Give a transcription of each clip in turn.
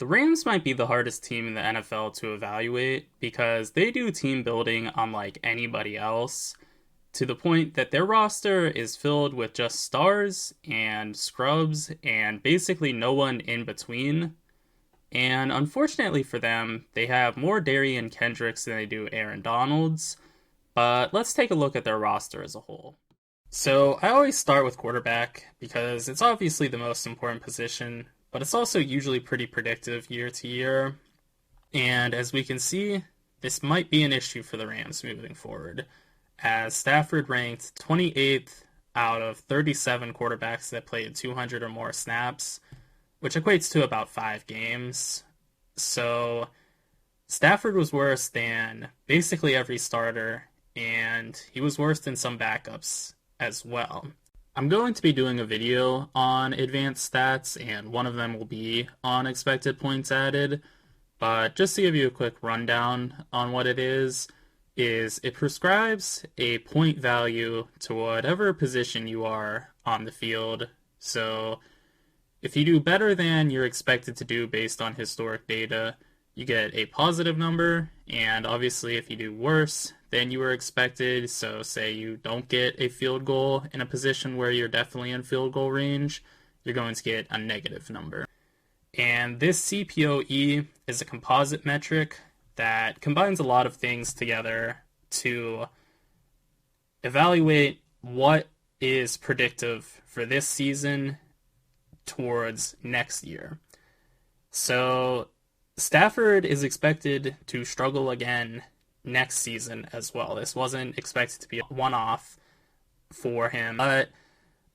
The Rams might be the hardest team in the NFL to evaluate because they do team building unlike anybody else, to the point that their roster is filled with just stars and scrubs and basically no one in between. And unfortunately for them, they have more Darian Kendricks than they do Aaron Donalds. But let's take a look at their roster as a whole. So I always start with quarterback because it's obviously the most important position, but it's also usually pretty predictive year to year. And as we can see, this might be an issue for the Rams moving forward, as Stafford ranked 28th out of 37 quarterbacks that played 200 or more snaps, which equates to about 5 games. So Stafford was worse than basically every starter, and he was worse than some backups as well. I'm going to be doing a video on advanced stats, and one of them will be on expected points added, but just to give you a quick rundown on what it is it prescribes a point value to whatever position you are on the field. So if you do better than you're expected to do based on historic data, you get a positive number, and obviously if you do worse than you were expected, so say you don't get a field goal in a position where you're definitely in field goal range, you're going to get a negative number. And this CPOE is a composite metric that combines a lot of things together to evaluate what is predictive for this season towards next year. So Stafford is expected to struggle again next season as well. This wasn't expected to be a one-off for him, but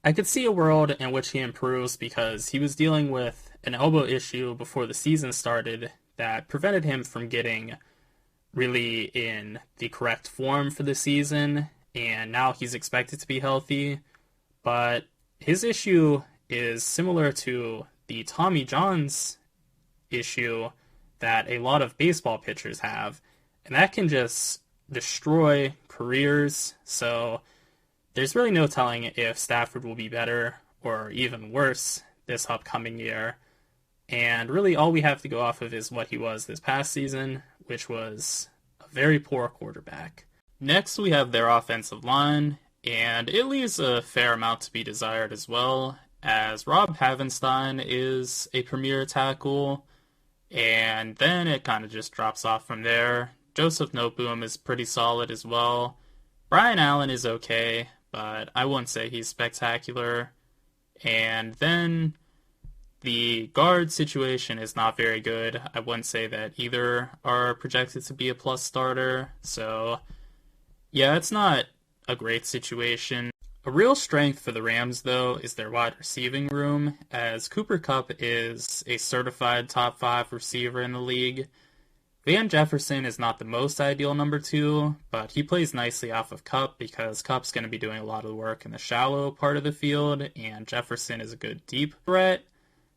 I could see a world in which he improves because he was dealing with an elbow issue before the season started that prevented him from getting really in the correct form for the season, and now he's expected to be healthy. But his issue is similar to the Tommy John's issue that a lot of baseball pitchers have, and that can just destroy careers. So there's really no telling if Stafford will be better or even worse this upcoming year. And really all we have to go off of is what he was this past season, which was a very poor quarterback. Next, we have their offensive line, and it leaves a fair amount to be desired as well, as Rob Havenstein is a premier tackle, and then it kind of just drops off from there. Joseph Noteboom is pretty solid as well. Brian Allen is okay, but I wouldn't say he's spectacular. And then the guard situation is not very good. I wouldn't say that either are projected to be a plus starter. So yeah, it's not a great situation. A real strength for the Rams, though, is their wide receiving room, as Cooper Kupp is a certified top 5 receiver in the league. Van Jefferson is not the most ideal number 2, but he plays nicely off of Kupp because Kupp's going to be doing a lot of the work in the shallow part of the field, and Jefferson is a good deep threat.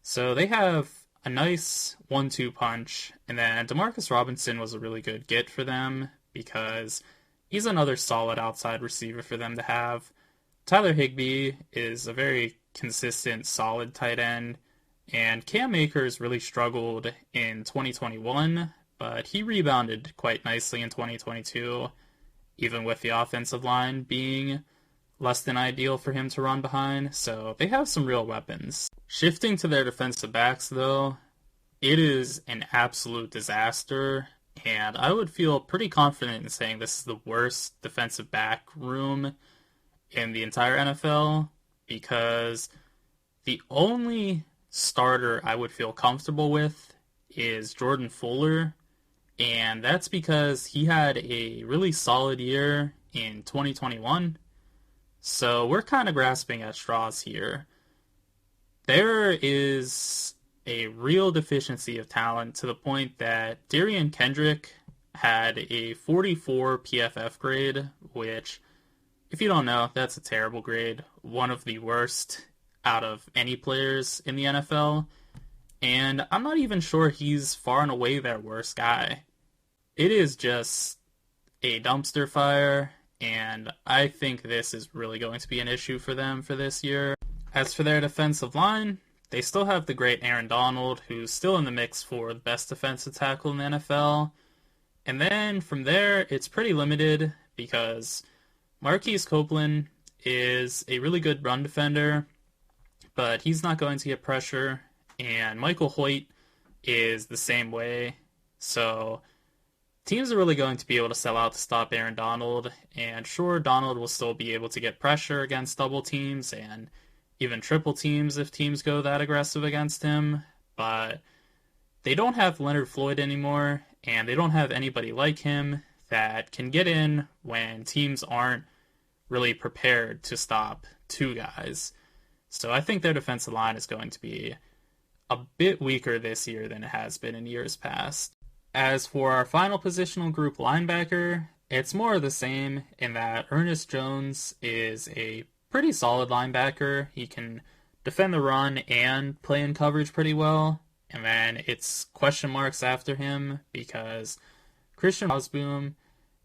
So they have a nice 1-2 punch, and then Demarcus Robinson was a really good get for them because he's another solid outside receiver for them to have. Tyler Higbee is a very consistent, solid tight end, and Cam Akers really struggled in 2021, but he rebounded quite nicely in 2022, even with the offensive line being less than ideal for him to run behind, so they have some real weapons. Shifting to their defensive backs, though, it is an absolute disaster, and I would feel pretty confident in saying this is the worst defensive back room in the entire NFL, because the only starter I would feel comfortable with is Jordan Fuller, and that's because he had a really solid year in 2021, so we're kind of grasping at straws here. There is a real deficiency of talent to the point that Darian Kendrick had a 44 PFF grade, which, if you don't know, that's a terrible grade. One of the worst out of any players in the NFL. And I'm not even sure he's far and away their worst guy. It is just a dumpster fire, and I think this is really going to be an issue for them for this year. As for their defensive line, they still have the great Aaron Donald, who's still in the mix for the best defensive tackle in the NFL. And then from there, it's pretty limited because Marquise Copeland is a really good run defender, but he's not going to get pressure. And Michael Hoyt is the same way. So teams are really going to be able to sell out to stop Aaron Donald. And sure, Donald will still be able to get pressure against double teams and even triple teams if teams go that aggressive against him. But they don't have Leonard Floyd anymore, and they don't have anybody like him that can get in when teams aren't really prepared to stop two guys. So I think their defensive line is going to be a bit weaker this year than it has been in years past. As for our final positional group, linebacker, it's more of the same in that Ernest Jones is a pretty solid linebacker. He can defend the run and play in coverage pretty well. And then it's question marks after him because Christian Osboom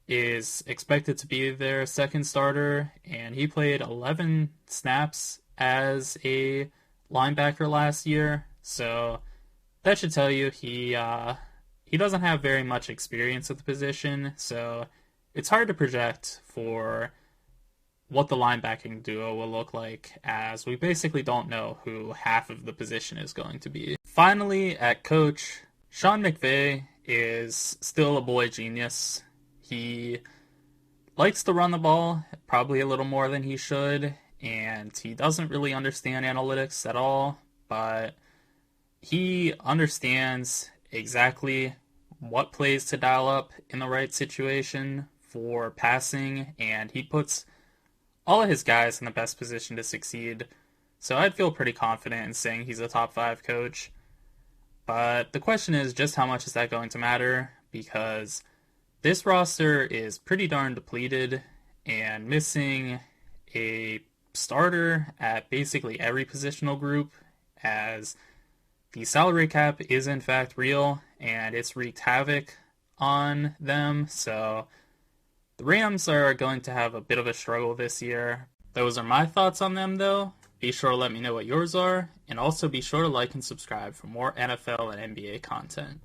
is expected to be their second starter, and he played 11 snaps as a linebacker last year. So that should tell you he doesn't have very much experience at the position. So it's hard to project for what the linebacking duo will look like, as we basically don't know who half of the position is going to be. Finally, at coach, Sean McVay is still a boy genius. He likes to run the ball, probably a little more than he should, and he doesn't really understand analytics at all, but he understands exactly what plays to dial up in the right situation for passing, and he puts all of his guys in the best position to succeed. So I'd feel pretty confident in saying he's a top 5 coach. But the question is just how much is that going to matter? Because this roster is pretty darn depleted, and missing a starter at basically every positional group, as the salary cap is in fact real, and it's wreaked havoc on them. So the Rams are going to have a bit of a struggle this year. Those are my thoughts on them, though. Be sure to let me know what yours are, and also be sure to like and subscribe for more NFL and NBA content.